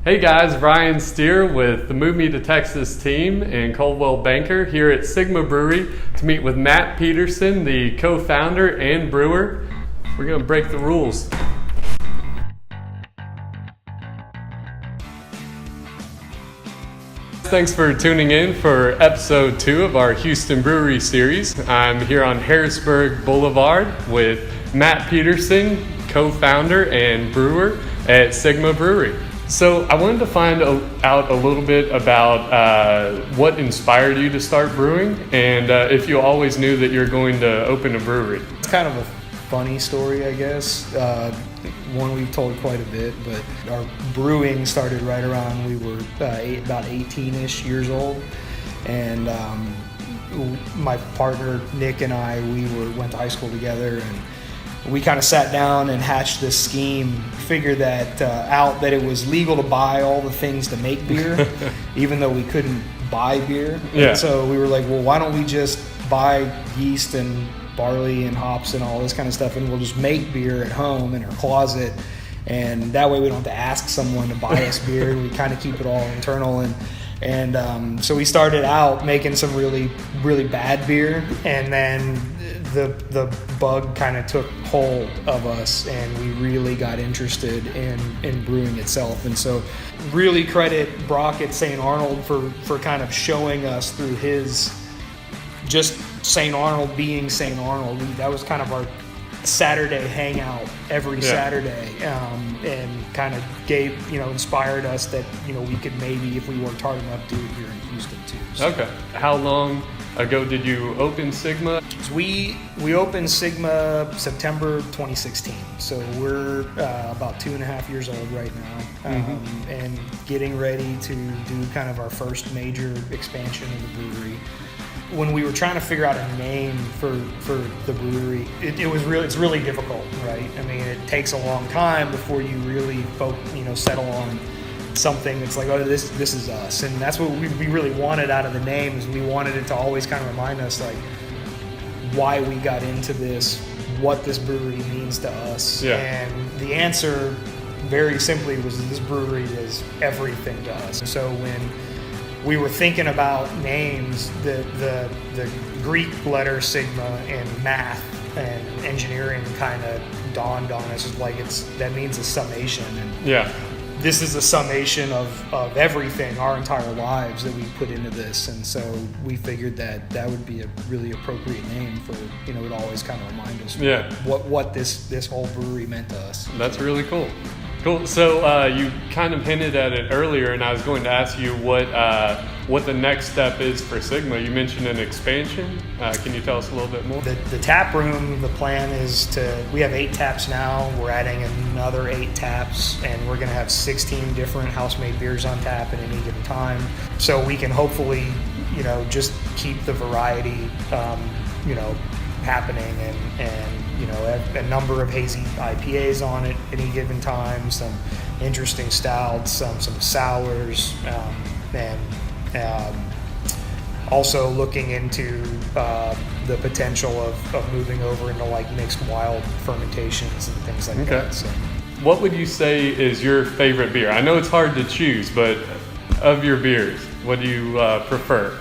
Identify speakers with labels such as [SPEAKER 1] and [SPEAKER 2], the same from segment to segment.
[SPEAKER 1] Hey guys, Ryan Steer with the brewmetotx team and Coldwell Banker here at Sigma Brewery to meet with Matt Peterson, the co-founder and brewer. We're going to break the rules. Thanks for tuning in for episode 2 of our Houston Brewery series. I'm here on Harrisburg Boulevard with Matt Peterson, co-founder and brewer at Sigma Brewery. So I wanted to find out a little bit about what inspired you to start brewing and if you always knew that you're going to open a brewery.
[SPEAKER 2] It's kind of a funny story, I guess. One we've told quite a bit, but our brewing started right around we were about 18-ish years old. And my partner, Nick, and I, went to high school together, and we kind of sat down and hatched this scheme, figured that out that it was legal to buy all the things to make beer, even though we couldn't buy beer.
[SPEAKER 1] Yeah.
[SPEAKER 2] And so we were like, well, why don't we just buy yeast and barley and hops and all this kind of stuff, and we'll just make beer at home in our closet, and that way we don't have to ask someone to buy us beer. We kind of keep it all internal. And so we started out making some really, really bad beer, and then the bug kind of took hold of us, and we really got interested in brewing itself. And so really credit Brock at St. Arnold for kind of showing us through his just St. Arnold being St. Arnold. That was kind of our Saturday hangout every Saturday, and kind of inspired us that we could maybe, if we worked hard enough, do it here in Houston too. So.
[SPEAKER 1] Okay. How long ago did you open Sigma?
[SPEAKER 2] So we opened Sigma September 2016, so we're about 2.5 years old right now, and getting ready to do kind of our first major expansion of the brewery. When we were trying to figure out a name for the brewery, it's really difficult, right? I mean, it takes a long time before you really settle on something that's like, oh, this is us. And that's what we really wanted out of the name, is we wanted it to always kind of remind us like why we got into this, what this brewery means to us.
[SPEAKER 1] Yeah.
[SPEAKER 2] And the answer very simply was that this brewery is everything to us. And so when we were thinking about names, the Greek letter Sigma and math and engineering kind of dawned on us. It's like that means a summation, and this is a summation of everything, our entire lives, that we put into this. And so we figured that would be a really appropriate name for it always kind of remind us what this whole brewery meant to us.
[SPEAKER 1] That's really cool. Cool. So you kind of hinted at it earlier, and I was going to ask you what the next step is for Sigma. You mentioned an expansion. Can you tell us a little bit more?
[SPEAKER 2] The tap room, the plan is we have 8 taps now. We're adding another 8 taps, and we're going to have 16 different house-made beers on tap at any given time. So we can hopefully, just keep the variety, happening, and a number of hazy IPAs on it at any given time, some interesting stouts, some sours, and also looking into the potential of moving over into like mixed wild fermentations and things like that. So,
[SPEAKER 1] what would you say is your favorite beer? I know it's hard to choose, but of your beers, what do you prefer?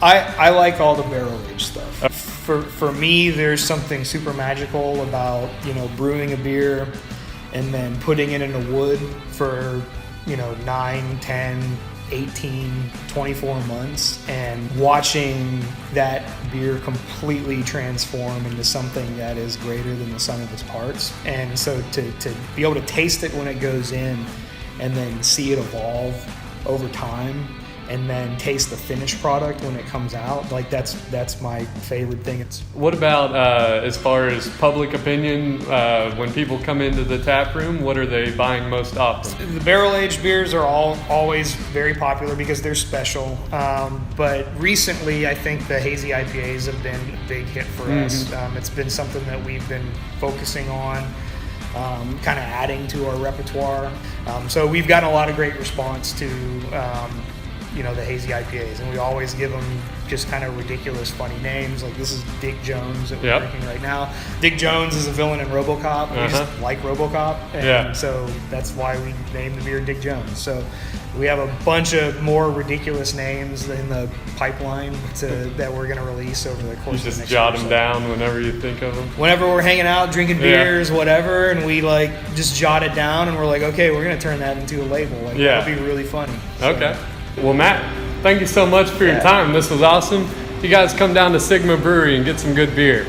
[SPEAKER 2] I like all the barrel-aged stuff. For me, there's something super magical about, brewing a beer and then putting it in a wood for, 9, 10, 18, 24 months, and watching that beer completely transform into something that is greater than the sum of its parts. And so to be able to taste it when it goes in, and then see it evolve over time, and then taste the finished product when it comes out, like that's my favorite thing.
[SPEAKER 1] What about as far as public opinion, when people come into the tap room, what are they buying most often?
[SPEAKER 2] The barrel-aged beers are always very popular because they're special, but recently I think the hazy IPAs have been a big hit for us. It's been something that we've been focusing on, kind of adding to our repertoire. So we've gotten a lot of great response to you know, the hazy IPAs, and we always give them just kind of ridiculous, funny names. Like this is Dick Jones that we're drinking right now. Dick Jones is a villain in RoboCop. We just like RoboCop, and so that's why we named the beer Dick Jones. So we have a bunch of more ridiculous names in the pipeline that we're going to release over the course of the next year.
[SPEAKER 1] You just jot them down whenever you think of them?
[SPEAKER 2] Whenever we're hanging out, drinking beers, whatever, and we like just jot it down, and we're like, okay, we're going to turn that into a label. Like, that'll be really funny. So.
[SPEAKER 1] Okay. Well, Matt, thank you so much for your time. This was awesome. You guys come down to Sigma Brewery and get some good beer.